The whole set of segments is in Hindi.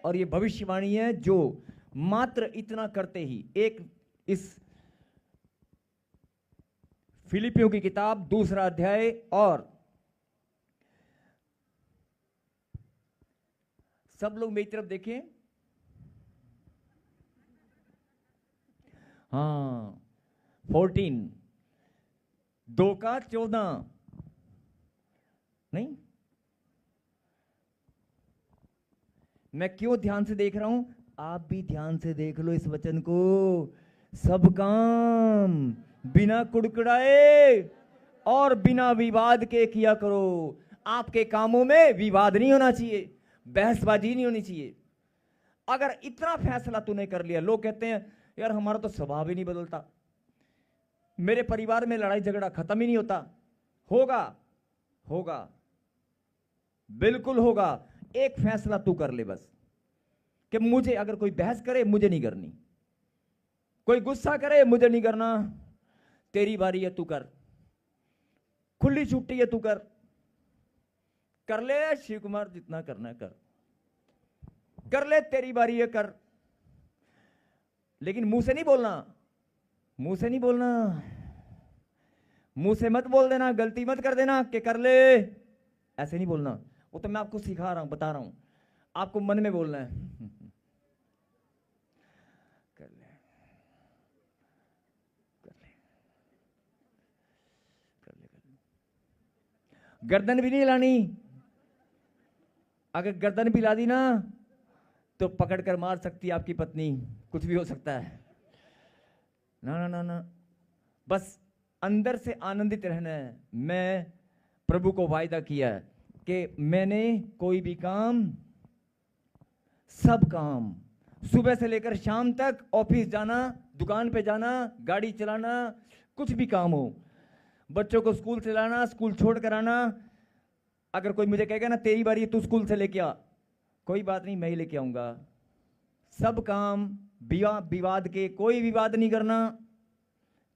और ये भविष्यवाणी है जो मात्र इतना करते ही, एक इस फिलिपियों की किताब 2 अध्याय और सब लोग मेरी तरफ देखें। हाँ 14 2 का 14 नहीं, मैं क्यों ध्यान से देख रहा हूं, आप भी ध्यान से देख लो इस वचन को। सब काम बिना कुड़कुड़ाए और बिना विवाद के किया करो। आपके कामों में विवाद नहीं होना चाहिए, बहसबाजी नहीं होनी चाहिए। अगर इतना फैसला तूने कर लिया, लोग कहते हैं यार हमारा तो स्वभाव ही नहीं बदलता, मेरे परिवार में लड़ाई झगड़ा खत्म ही नहीं होता। होगा, होगा, बिल्कुल होगा। एक फैसला तू कर ले बस कि मुझे, अगर कोई बहस करे मुझे नहीं करनी, कोई गुस्सा करे मुझे नहीं करना, तेरी बारी है तू कर, खुली छुट्टी है तू कर ले शिव कुमार, जितना करना है कर ले, तेरी बारी है कर। लेकिन मुंह से नहीं बोलना, मुंह से नहीं बोलना, मुंह से मत बोल देना, गलती मत कर देना कि कर ले, ऐसे नहीं बोलना। वो तो मैं आपको सिखा रहा हूं, बता रहा हूं, आपको मन में बोलना है। कर ले, कर ले, कर ले, कर ले। गर्दन भी नहीं हिलानी, अगर गर्दन भी हिला दी ना तो पकड़ कर मार सकती है आपकी पत्नी, कुछ भी हो सकता है। ना ना ना ना, बस अंदर से आनंदित रहना है। मैं प्रभु को वायदा किया है कि मैंने कोई भी काम, सब काम, सुबह से लेकर शाम तक, ऑफिस जाना, दुकान पे जाना, गाड़ी चलाना, कुछ भी काम हो, बच्चों को स्कूल से लाना, स्कूल छोड़ कर आना, अगर कोई मुझे कहेगा ना तेरी बारी तू स्कूल से लेके आ, कोई बात नहीं, मैं ही लेके आऊंगा। सब काम बिना विवाद के, कोई विवाद नहीं करना,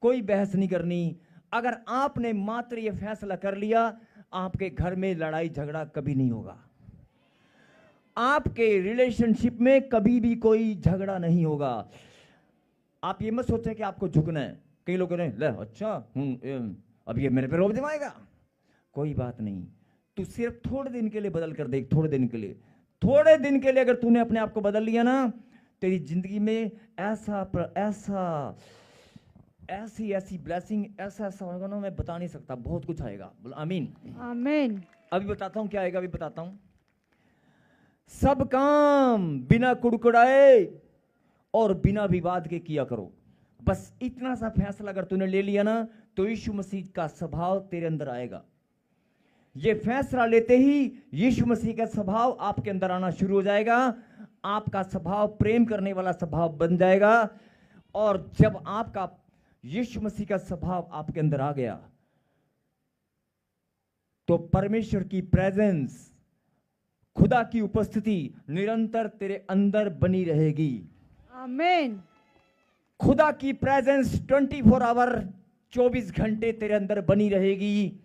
कोई बहस नहीं करनी। अगर आपने मात्र ये फैसला कर लिया, आपके घर में लड़ाई झगड़ा कभी नहीं होगा, आपके रिलेशनशिप में कभी भी कोई झगड़ा नहीं होगा। आप ये मत सोचें कि आपको झुकना है। कई लोग कह ले अच्छा अब ये मेरे पे रोब दिमाएगा, कोई बात नहीं, तू सिर्फ थोड़े दिन के लिए बदल कर देख, थोड़े दिन के लिए, थोड़े दिन के लिए अगर तूने अपने आप को बदल लिया ना, तेरी जिंदगी में ऐसा ऐसी ऐसी ब्लेसिंग, ऐसा ऐसा होगा ना, मैं बता नहीं सकता, बहुत कुछ आएगा। बोलो आमीन। आमीन। अभी बताता हूं क्या आएगा, अभी बताता हूं। सब काम बिना कुड़कुड़ाए और बिना विवाद के किया करो। बस इतना सा फैसला अगर तूने ले लिया ना, तो यीशु मसीह का स्वभाव तेरे अंदर आएगा। ये फैसला लेते ही यीशु मसीह का स्वभाव आपके अंदर आना शुरू हो जाएगा। आपका स्वभाव प्रेम करने वाला स्वभाव बन जाएगा। और जब आपका यीशु मसीह का स्वभाव आपके अंदर आ गया, तो परमेश्वर की प्रेजेंस, खुदा की उपस्थिति निरंतर तेरे अंदर बनी रहेगी। आमीन। खुदा की प्रेजेंस 24 आवर, 24 घंटे तेरे अंदर बनी रहेगी।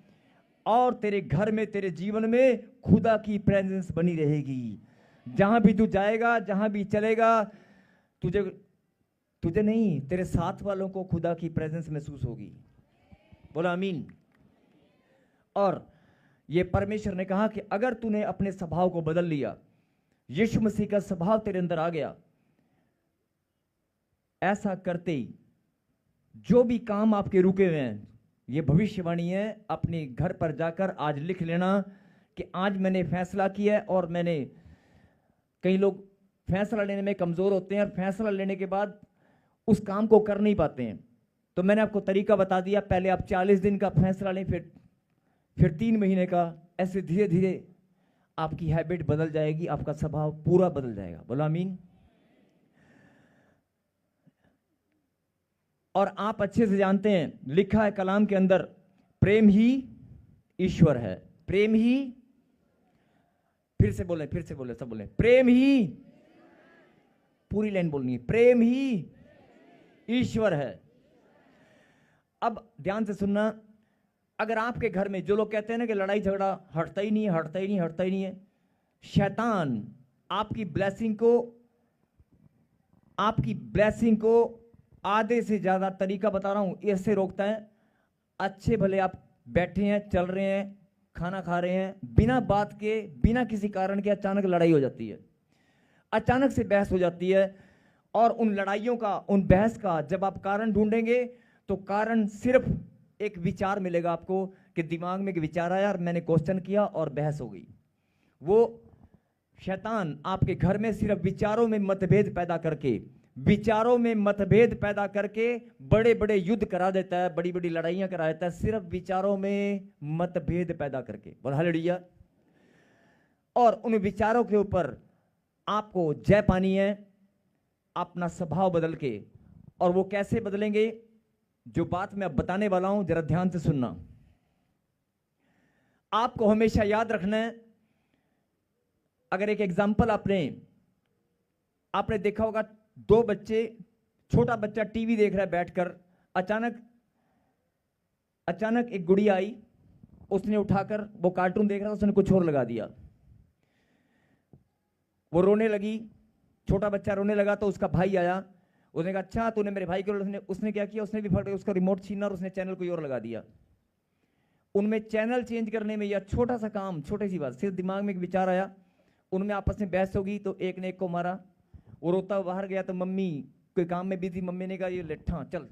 और तेरे घर में, तेरे जीवन में खुदा की प्रेजेंस बनी रहेगी। जहां भी तू जाएगा, जहां भी चलेगा, तुझे नहीं, तेरे साथ वालों को खुदा की प्रेजेंस महसूस होगी। बोला आमीन। और ये परमेश्वर ने कहा कि अगर तूने अपने स्वभाव को बदल लिया, यीशु मसीह का स्वभाव तेरे अंदर आ गया, ऐसा करते ही जो भी काम आपके रुके हुए हैं, ये भविष्यवाणी है, अपने घर पर जाकर आज लिख लेना कि आज मैंने फैसला किया है। और मैंने, कई लोग फैसला लेने में कमजोर होते हैं और फैसला लेने के बाद उस काम को कर नहीं पाते हैं। तो मैंने आपको तरीका बता दिया, पहले आप 40 दिन का फैसला लें, फिर 3 महीने का, ऐसे धीरे धीरे आपकी हैबिट बदल जाएगी, आपका स्वभाव पूरा बदल जाएगा। बोलो आमीन। और आप अच्छे से जानते हैं, लिखा है कलाम के अंदर, प्रेम ही ईश्वर है। प्रेम ही, फिर से बोले सब बोले, प्रेम ही, पूरी लाइन बोलनी है, प्रेम ही ईश्वर है। अब ध्यान से सुनना, अगर आपके घर में जो लोग कहते हैं ना कि लड़ाई झगड़ा हटता ही नहीं है, हटता ही नहीं है, हटता ही नहीं है, शैतान आपकी ब्लेसिंग को आधे से ज्यादा तरीका बता रहा हूं, ऐसे रोकता है। अच्छे भले आप बैठे हैं, चल रहे हैं, खाना खा रहे हैं, बिना बात के, बिना किसी कारण के अचानक लड़ाई हो जाती है, अचानक से बहस हो जाती है। और उन लड़ाइयों का, उन बहस का जब आप कारण ढूंढेंगे तो कारण सिर्फ एक विचार मिलेगा आपको कि दिमाग में एक विचार आया और मैंने क्वेश्चन किया और बहस हो गई। वो शैतान आपके घर में सिर्फ विचारों में मतभेद पैदा करके बड़े बड़े युद्ध करा देता है, बड़ी बड़ी लड़ाइयां करा देता है, सिर्फ विचारों में मतभेद पैदा करके। बोल हालेलुया। और उन विचारों के ऊपर आपको जय पानी है, अपना स्वभाव बदल के। और वो कैसे बदलेंगे, जो बात मैं अब बताने वाला हूं जरा ध्यान से सुनना। आपको हमेशा याद रखना है, अगर एक एग्जाम्पल आपने देखा होगा, दो बच्चे, छोटा बच्चा टीवी देख रहा है बैठकर, अचानक एक गुड़िया आई, उसने उठाकर, वो कार्टून देख रहा था, उसने कुछ और लगा दिया, वो रोने लगी, छोटा बच्चा रोने लगा। तो उसका भाई आया, उसने कहा अच्छा तूने मेरे भाई को, उसने क्या किया, उसने भी फट उसका रिमोट छीना और उसने चैनल कोई और लगा दिया। उनमें चैनल चेंज करने में, या छोटा सा काम, छोटी सी बात, सिर्फ दिमाग में एक विचार आया, उनमें आपस में बहस होगी, तो एक ने एक को मारा, वो रोता बाहर गया। तो मम्मी कोई काम में बिजी, मम्मी ने कहा ये लेठा चल,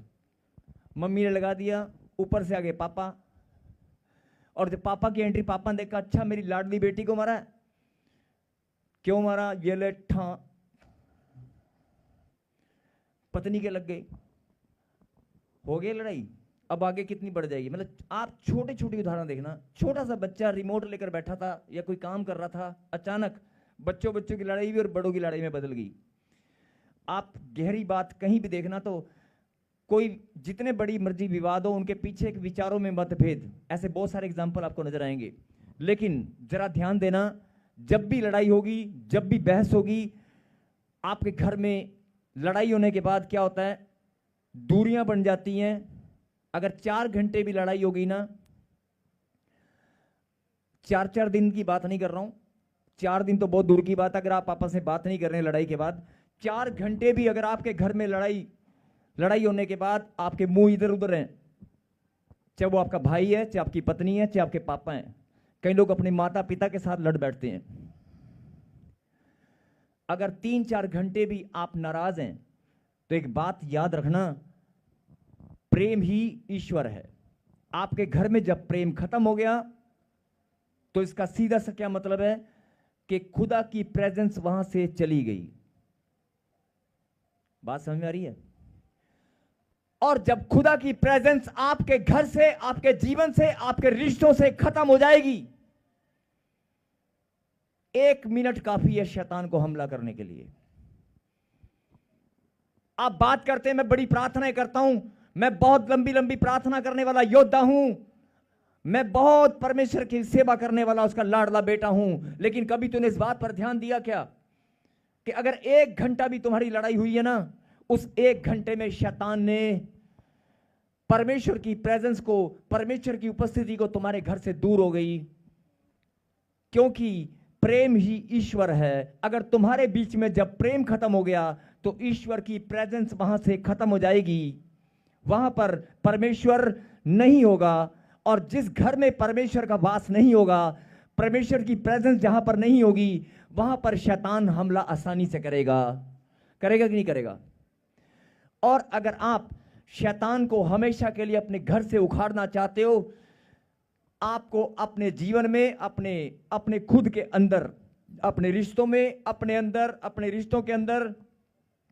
मम्मी ने लगा दिया, ऊपर से आ गए पापा। और जब पापा की एंट्री, पापा ने देखा अच्छा मेरी लाडली बेटी को मारा है, क्यों मारा, ये लेठा, पत्नी के लग गई, हो गई लड़ाई। अब आगे कितनी बढ़ जाएगी। मतलब आप छोटे छोटे उदाहरण देखना, छोटा सा बच्चा रिमोट लेकर बैठा था या कोई काम कर रहा था, अचानक बच्चों की लड़ाई भी और बड़ों की लड़ाई में बदल गई। आप गहरी बात कहीं भी देखना तो कोई जितने बड़ी मर्जी विवाद हो, उनके पीछे एक विचारों में मतभेद, ऐसे बहुत सारे एग्जाम्पल आपको नजर आएंगे। लेकिन जरा ध्यान देना, जब भी लड़ाई होगी, जब भी बहस होगी, आपके घर में लड़ाई होने के बाद क्या होता है, दूरियां बन जाती हैं। अगर 4 घंटे भी लड़ाई हो गई ना, 4 दिन की बात नहीं कर रहा हूं, 4 दिन तो बहुत दूर की बात, अगर आप आपस में बात नहीं कर रहे हैं लड़ाई के बाद, 4 घंटे भी अगर आपके घर में लड़ाई होने के बाद आपके मुंह इधर उधर हैं, चाहे वो आपका भाई है, चाहे आपकी पत्नी है, चाहे आपके पापा हैं, कई लोग अपने माता पिता के साथ लड़ बैठते हैं। अगर 3-4 घंटे भी आप नाराज हैं तो एक बात याद रखना, प्रेम ही ईश्वर है। आपके घर में जब प्रेम खत्म हो गया तो इसका सीधा सा क्या मतलब है कि खुदा की प्रेजेंस वहां से चली गई। बात समझ में आ रही है? और जब खुदा की प्रेजेंस आपके घर से, आपके जीवन से, आपके रिश्तों से खत्म हो जाएगी, 1 मिनट काफी है शैतान को हमला करने के लिए। आप बात करते हैं मैं बड़ी प्रार्थनाएं करता हूं, मैं बहुत लंबी लंबी प्रार्थना करने वाला योद्धा हूं, मैं बहुत परमेश्वर की सेवा करने वाला उसका लाडला बेटा हूं, लेकिन कभी तूने इस बात पर ध्यान दिया क्या कि अगर 1 घंटा भी तुम्हारी लड़ाई हुई है ना, उस 1 घंटे में शैतान ने परमेश्वर की प्रेजेंस को, परमेश्वर की उपस्थिति को तुम्हारे घर से दूर हो गई, क्योंकि प्रेम ही ईश्वर है। अगर तुम्हारे बीच में जब प्रेम खत्म हो गया तो ईश्वर की प्रेजेंस वहां से खत्म हो जाएगी, वहां पर परमेश्वर नहीं होगा। और जिस घर में परमेश्वर का वास नहीं होगा, परमेश्वर की प्रेजेंस जहां पर नहीं होगी, वहां पर शैतान हमला आसानी से करेगा कि नहीं करेगा? और अगर आप शैतान को हमेशा के लिए अपने घर से उखाड़ना चाहते हो, आपको अपने जीवन में, अपने खुद के अंदर, अपने रिश्तों में, अपने अंदर, अपने रिश्तों के अंदर,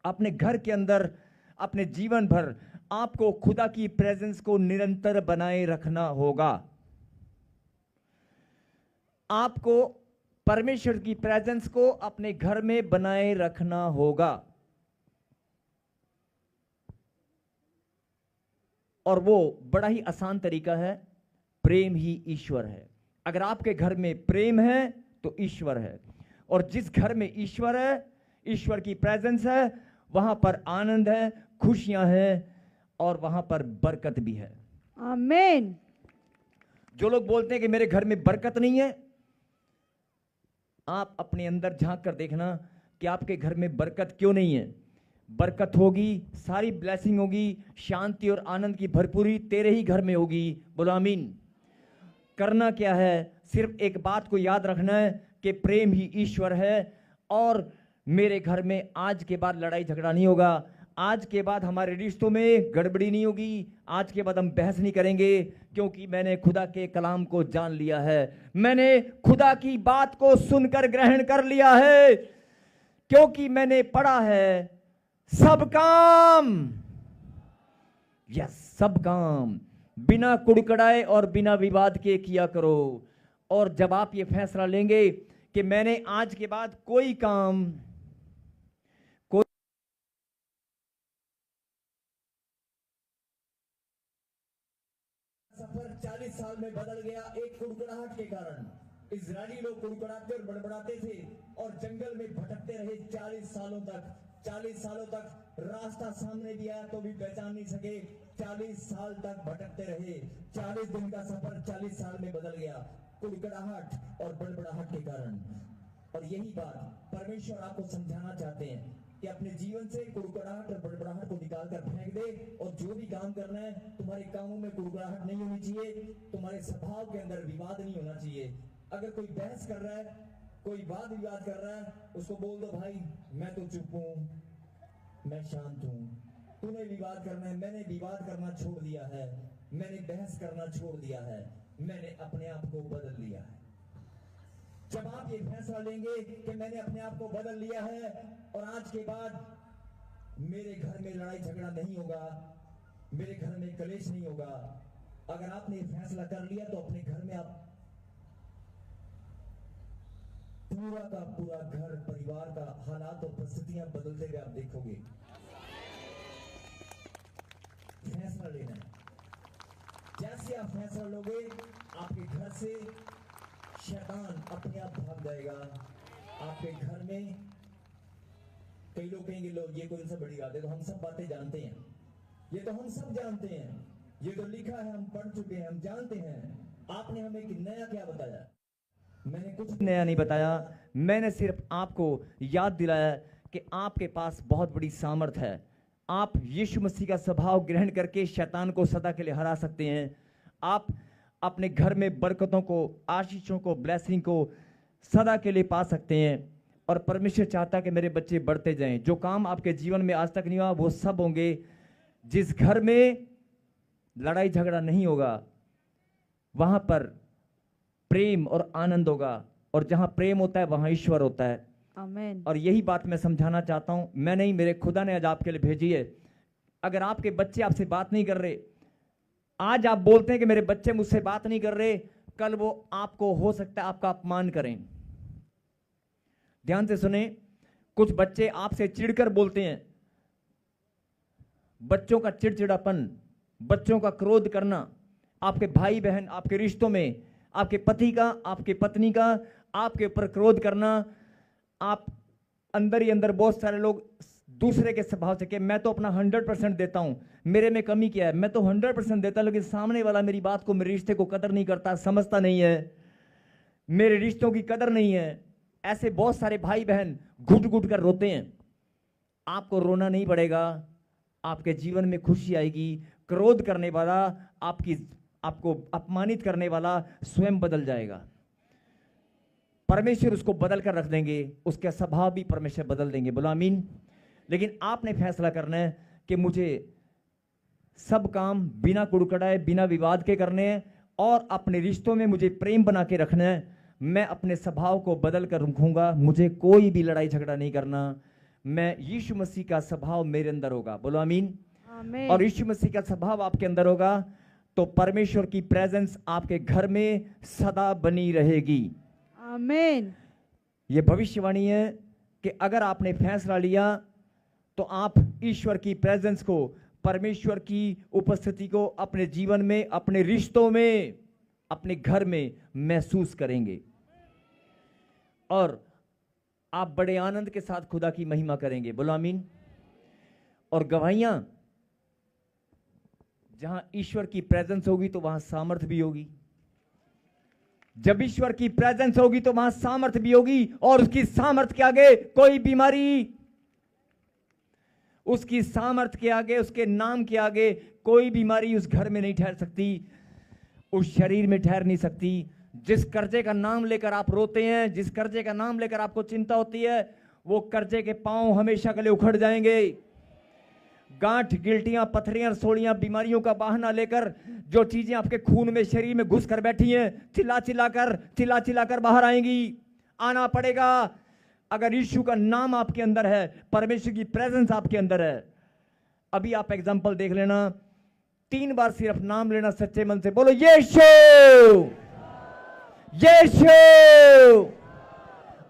अपने घर के अंदर, अपने जीवन भर आपको खुदा की प्रेजेंस को निरंतर बनाए रखना होगा। आपको परमेश्वर की प्रेजेंस को अपने घर में बनाए रखना होगा। और वो बड़ा ही आसान तरीका है, प्रेम ही ईश्वर है। अगर आपके घर में प्रेम है तो ईश्वर है, और जिस घर में ईश्वर है, ईश्वर की प्रेजेंस है, वहां पर आनंद है, खुशियां हैं, और वहां पर बरकत भी है। आमीन। जो लोग बोलते हैं कि मेरे घर में बरकत नहीं है, आप अपने अंदर झांक कर देखना कि आपके घर में बरकत क्यों नहीं है। बरकत होगी, सारी ब्लेसिंग होगी, शांति और आनंद की भरपूरी तेरे ही घर में होगी। बोलो आमीन। करना क्या है, सिर्फ एक बात को याद रखना है कि प्रेम ही ईश्वर है। और मेरे घर में आज के बाद लड़ाई झगड़ा नहीं होगा, आज के बाद हमारे रिश्तों में गड़बड़ी नहीं होगी, आज के बाद हम बहस नहीं करेंगे, क्योंकि मैंने खुदा के कलाम को जान लिया है, मैंने खुदा की बात को सुनकर ग्रहण कर लिया है, क्योंकि मैंने पढ़ा है सब काम, यस, सब काम बिना कुड़कड़ाए और बिना विवाद के किया करो। और जब आप ये फैसला लेंगे कि मैंने आज के बाद कोई काम, कोई सफर 40 साल में बदल गया एक कुड़कड़ाहट के कारण। इजरायली लोग कुड़कड़ाते और बड़बड़ाते थे और जंगल में भटकते रहे 40 सालों तक। 40 सालों तक रास्ता सामने भी आया तो भी पहचान नहीं सके, 40 साल तक भटकते रहे। 40 दिन का सफर 40 साल में बदल गया कुड़कड़ाहट और बड़बड़ाहट के कारण। और यही बात परमेश्वर आपको समझाना चाहते हैं कि अपने जीवन से कुड़कड़ाहट और बड़बड़ाहट को निकाल कर फेंक दे, और जो भी काम करना है तुम्हारे कामों में कुड़कड़ाहट नहीं होनी चाहिए, तुम्हारे स्वभाव के अंदर विवाद नहीं होना चाहिए। अगर कोई बहस कर रहा है, कोई वाद विवाद कर रहा है, उसको बोल दो भाई मैं तो चुप हूं, मैं शांत हूं। तूने विवाद करना है, मैंने विवाद करना छोड़ दिया है, मैंने बहस करना छोड़ दिया है, मैंने अपने आप को बदल लिया है। जब आप ये फैसला लेंगे कि मैंने अपने आप को बदल लिया है और आज के बाद मेरे घर में लड़ाई झगड़ा नहीं होगा, मेरे घर में कलेश नहीं होगा, अगर आपने ये फैसला कर लिया तो अपने घर में आप पूरा का पूरा घर परिवार का हालात और परिस्थितियां बदलते हुए आप देखोगे। फैसला लेना है, जैसे आप फैसला लोगे आपके घर से शैतान अपने आप भाग जाएगा। आपके घर में कई लोग कहेंगे लोग ये कोई सा बड़ी बात है, तो हम सब बातें जानते हैं, ये तो हम सब जानते हैं, ये तो लिखा है, हम पढ़ चुके हैं, हम जानते हैं। आपने हमें कि नया क्या बताया? मैंने कुछ नया नहीं बताया, मैंने सिर्फ आपको याद दिलाया कि आपके पास बहुत बड़ी सामर्थ है। आप यीशु मसीह का स्वभाव ग्रहण करके शैतान को सदा के लिए हरा सकते हैं। आप अपने घर में बरकतों को, आशीषों को, ब्लेसिंग को सदा के लिए पा सकते हैं। और परमेश्वर चाहता कि मेरे बच्चे बढ़ते जाएं। जो काम आपके जीवन में आज तक नहीं हुआ वो सब होंगे। जिस घर में लड़ाई झगड़ा नहीं होगा वहां पर प्रेम और आनंद होगा, और जहां प्रेम होता है वहां ईश्वर होता है। आमीन। और यही बात मैं समझाना चाहता हूं। मैं नहीं, मेरे खुदा ने आज आपके लिए भेजी है। अगर आपके बच्चे आपसे बात नहीं कर रहे, आज आप बोलते हैं कि मेरे बच्चे मुझसे बात नहीं कर रहे, कल वो आपको हो सकता है आपका अपमान करें। ध्यान से सुने, कुछ बच्चे आपसे चिढ़कर बोलते हैं। बच्चों का चिड़चिड़ापन, बच्चों का क्रोध करना, आपके भाई बहन, आपके रिश्तों में आपके पति का, आपके पत्नी का आपके ऊपर क्रोध करना, आप अंदर ही अंदर बहुत सारे लोग दूसरे के स्वभाव से कि मैं तो अपना 100% देता हूं, मेरे में कमी क्या है, मैं तो 100% देता, लेकिन सामने वाला मेरी बात को, मेरे रिश्ते को कदर नहीं करता, समझता नहीं है, मेरे रिश्तों की कदर नहीं है। ऐसे बहुत सारे भाई बहन घुट घुट कर रोते हैं। आपको रोना नहीं पड़ेगा, आपके जीवन में खुशी आएगी। क्रोध करने वाला, आपको अपमानित करने वाला स्वयं बदल जाएगा। परमेश्वर उसको बदल कर रख देंगे, उसका स्वभाव भी परमेश्वर बदल देंगे। बोलो आमीन। लेकिन आपने फैसला करना है कि मुझे सब काम बिना कुड़कड़ाए, बिना विवाद के करने हैं, और अपने रिश्तों में मुझे प्रेम बना के रखना है। मैं अपने स्वभाव को बदल कर रखूंगा, मुझे कोई भी लड़ाई झगड़ा नहीं करना। मैं यीशु मसीह का स्वभाव मेरे अंदर होगा। बोलो आमीन। आमीन। और यीशु मसीह का स्वभाव आपके अंदर होगा तो परमेश्वर की प्रेजेंस आपके घर में सदा बनी रहेगी। आमीन। यह भविष्यवाणी है कि अगर आपने फैसला लिया तो आप ईश्वर की प्रेजेंस को, परमेश्वर की उपस्थिति को अपने जीवन में, अपने रिश्तों में, अपने घर में महसूस करेंगे, और आप बड़े आनंद के साथ खुदा की महिमा करेंगे। बोलो आमीन। और गवाहियां, जहां ईश्वर की प्रेजेंस होगी तो वहां सामर्थ भी होगी। जब ईश्वर की प्रेजेंस होगी तो वहां सामर्थ्य भी होगी, और उसकी सामर्थ्य के आगे कोई बीमारी, उसकी सामर्थ्य के आगे, उसके नाम के आगे कोई बीमारी उस घर में नहीं ठहर सकती, उस शरीर में ठहर नहीं सकती। जिस कर्जे का नाम लेकर आप रोते हैं, जिस कर्जे का नाम लेकर आपको चिंता होती है, वो कर्जे के पांव हमेशा के लिए उखड़ जाएंगे। गांठ, गिल्टियां, पथरियां, सोड़ियां, बीमारियों का बहाना लेकर जो चीजें आपके खून में, शरीर में घुस कर बैठी हैं, चिल्ला चिल्ला कर बाहर आएंगी। आना पड़ेगा। अगर यीशु का नाम आपके अंदर है, परमेश्वर की प्रेजेंस आपके अंदर है। अभी आप एग्जांपल देख लेना, 3 बार सिर्फ नाम लेना सच्चे मन से, बोलो यीशु, यीशु।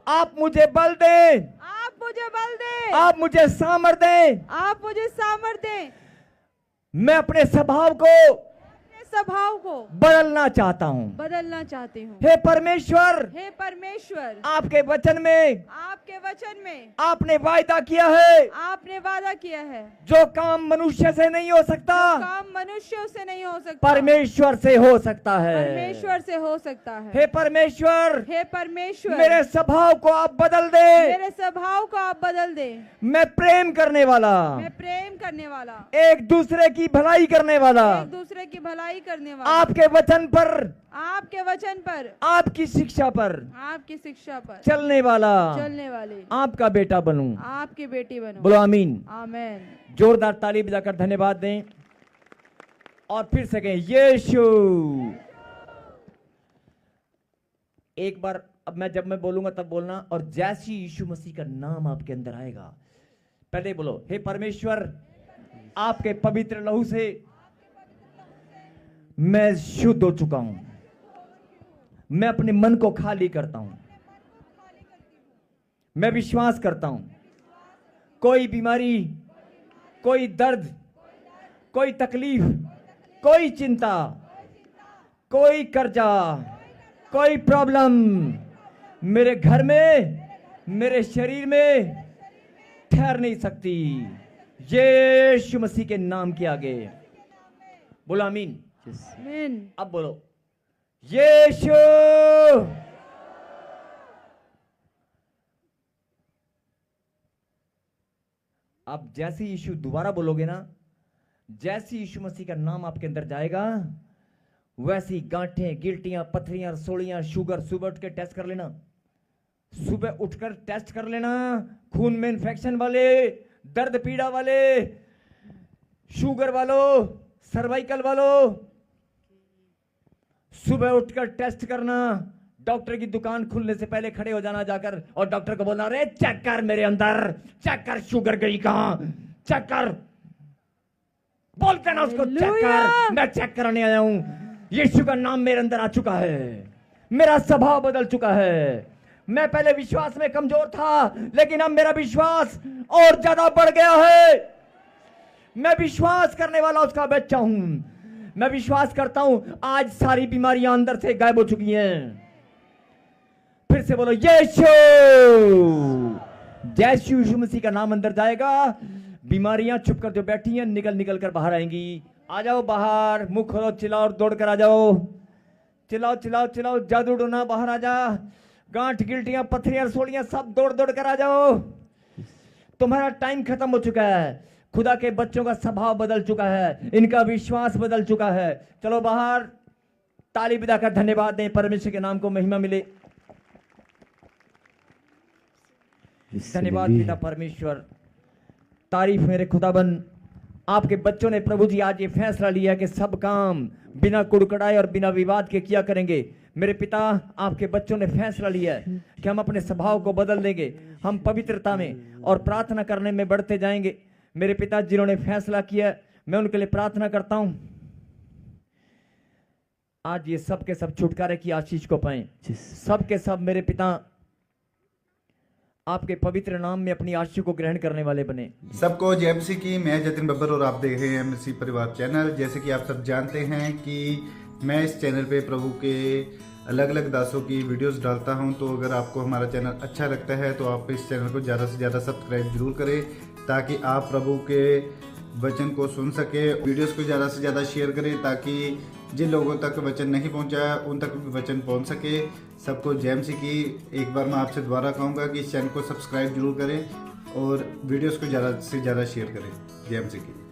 आप मुझे बल दें, आप मुझे बल दे, आप मुझे सामर्थ्य दें, आप मुझे सामर्थ्य दें। मैं अपने स्वभाव को, अपने स्वभाव को बदलना चाहता हूं। बदलना चाहती हूँ। हे परमेश्वर, हे परमेश्वर, आपके वचन में आपके वचन में आपने वायदा किया है, आपने वादा किया है, जो काम मनुष्य से नहीं हो सकता, काम मनुष्यों से नहीं हो सकता, परमेश्वर से हो सकता है। परमेश्वर से हो सकता है। हे परमेश्वर, हे परमेश्वर, मेरे स्वभाव को आप बदल दे। मेरे स्वभाव को आप बदल दे। मैं प्रेम करने वाला, मैं प्रेम करने वाला, एक दूसरे की भलाई करने वाला, एक दूसरे की भलाई करने वाला, आपके वचन पर, आपके वचन पर, आपकी शिक्षा पर आपकी शिक्षा पर चलने वाला, चलने वाले आपका बेटा बनूं। आपकी बेटी बनूं। बोलो आमीन। आमेन। जोरदार ताली बजाकर धन्यवाद दें और फिर से कहें यीशु। एक बार अब जब मैं बोलूंगा तब बोलना, और जैसे यीशु मसीह का नाम आपके अंदर आएगा, पहले बोलो, हे परमेश्वर, आपके पवित्र लहू से मैं शुद्ध हो चुका हूं। मैं अपने मन को खाली करता हूं। मैं विश्वास करता हूं, कोई बीमारी, कोई दर्द, कोई तकलीफ, कोई चिंता, कोई कर्जा, कोई प्रॉब्लम मेरे घर में, मेरे शरीर में ठहर नहीं सकती, यीशु मसीह के नाम के आगे। बोलो आमीन। आमीन। अब बोलो यीशु। अब जैसे यीशु दोबारा बोलोगे ना, जैसे यीशु मसीह का नाम आपके अंदर जाएगा, वैसी गांठें, गिल्टियां, पथरियां, सोड़ियां, शुगर, सुबह उठ के टेस्ट कर लेना, सुबह उठकर टेस्ट कर लेना। खून में इंफेक्शन वाले, दर्द पीड़ा वाले, शुगर वालों, सर्वाइकल वालों, सुबह उठकर टेस्ट करना। डॉक्टर की दुकान खुलने से पहले खड़े हो जाना जाकर, और डॉक्टर को बोलना, अरे चेक कर मेरे अंदर, चेक कर शुगर गई कहां, चेक कर। बोलते ना उसको, चेक कर, मैं चेक कराने आया हूं। यीशु का नाम मेरे अंदर आ चुका है, मेरा स्वभाव बदल चुका है। मैं पहले विश्वास में कमजोर था, लेकिन अब मेरा विश्वास और ज्यादा बढ़ गया है। मैं विश्वास करने वाला उसका बच्चा हूं। मैं विश्वास करता हूं आज सारी बीमारियां अंदर से गायब हो चुकी हैं। फिर से बोलो यीशु। जैसे यीशु मसीह का नाम अंदर जाएगा, बीमारियां छुपकर जो बैठी हैं निकल कर बाहर आएंगी। आ जाओ बाहर, मुंह खोलो, चिल्लाओ, दौड़ कर आ जाओ, चिल्लाओ, जादू डोना, बाहर आ जा। गांठ, गिल्टियां, पथरियां, सोड़ियां सब दौड़ कर आ जाओ। तुम्हारा टाइम खत्म हो चुका है। खुदा के बच्चों का स्वभाव बदल चुका है, इनका विश्वास बदल चुका है। चलो बाहर, ताली बजाकर धन्यवाद दें, परमेश्वर के नाम को महिमा मिले। धन्यवाद पिता परमेश्वर, तारीफ मेरे खुदाबंद। आपके बच्चों ने प्रभु जी आज ये फैसला लिया कि सब काम बिना कुड़कुड़ाए और बिना विवाद के किया करेंगे। मेरे पिता, आपके बच्चों ने फैसला लिया है कि हम अपने स्वभाव को बदल देंगे, हम पवित्रता में और प्रार्थना करने में बढ़ते जाएंगे। मेरे पिता, जिन्होंने फैसला किया, मैं उनके लिए प्रार्थना करता हूं, आज ये सब के सब छुटकारे की आशीष को पाएं। सब के सब मेरे पिता आपके पवित्र नाम में अपनी आशीष को ग्रहण करने वाले बने। सबको जय मसीह की। मैं जतिन बब्बर और आप देख रहे हैं मसीह परिवार चैनल। जैसे कि आप सब जानते हैं कि मैं इस चैनल पे प्रभु के अलग अलग दासों की वीडियोस डालता हूं, तो अगर आपको हमारा चैनल अच्छा लगता है तो आप इस चैनल को ज़्यादा से ज़्यादा सब्सक्राइब जरूर करें, ताकि आप प्रभु के वचन को सुन सके। वीडियोस को ज़्यादा से ज़्यादा शेयर करें, ताकि जिन लोगों तक वचन नहीं पहुंचा उन तक भी वचन पहुंच सके। सबको जय मसीह की। एक बार मैं आपसे दोबारा कहूँगा कि इस चैनल को सब्सक्राइब जरूर करें और वीडियोस को ज़्यादा से ज़्यादा शेयर करें। जय मसीह की।